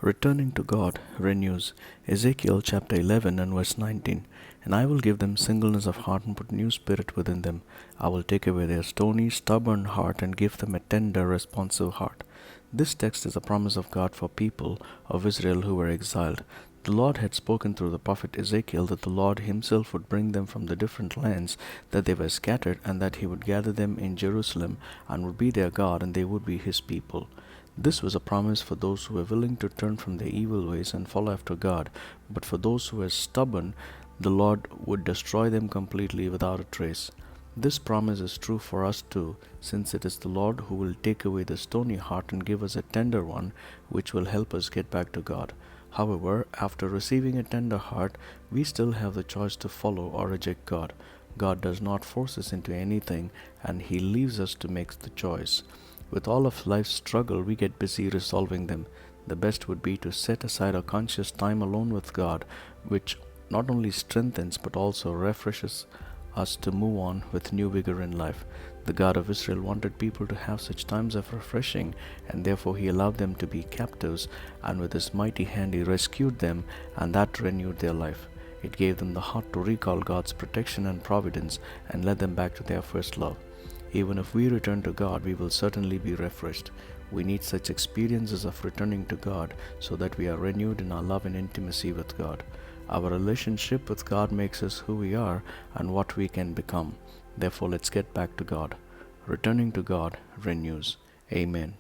Returning to God renews. Ezekiel chapter 11 and verse 19. And I will give them singleness of heart and put new spirit within them. I will take away their stony, stubborn heart and give them a tender, responsive heart. This text is a promise of God for people of Israel who were exiled. The Lord had spoken through the prophet Ezekiel that the Lord himself would bring them from the different lands that they were scattered, and that he would gather them in Jerusalem and would be their God, and they would be his people. This was a promise for those who were willing to turn from their evil ways and follow after God, but for those who were stubborn, the Lord would destroy them completely without a trace. This promise is true for us too, since it is the Lord who will take away the stony heart and give us a tender one, which will help us get back to God. However, after receiving a tender heart, we still have the choice to follow or reject God. God does not force us into anything, and he leaves us to make the choice. With all of life's struggle, we get busy resolving them. The best would be to set aside a conscious time alone with God, which not only strengthens but also refreshes us to move on with new vigor in life. The God of Israel wanted people to have such times of refreshing, and therefore he allowed them to be captives, and with his mighty hand he rescued them, and that renewed their life. It gave them the heart to recall God's protection and providence and led them back to their first love. Even if we return to God, we will certainly be refreshed. We need such experiences of returning to God so that we are renewed in our love and intimacy with God. Our relationship with God makes us who we are and what we can become. Therefore, let's get back to God. Returning to God renews. Amen.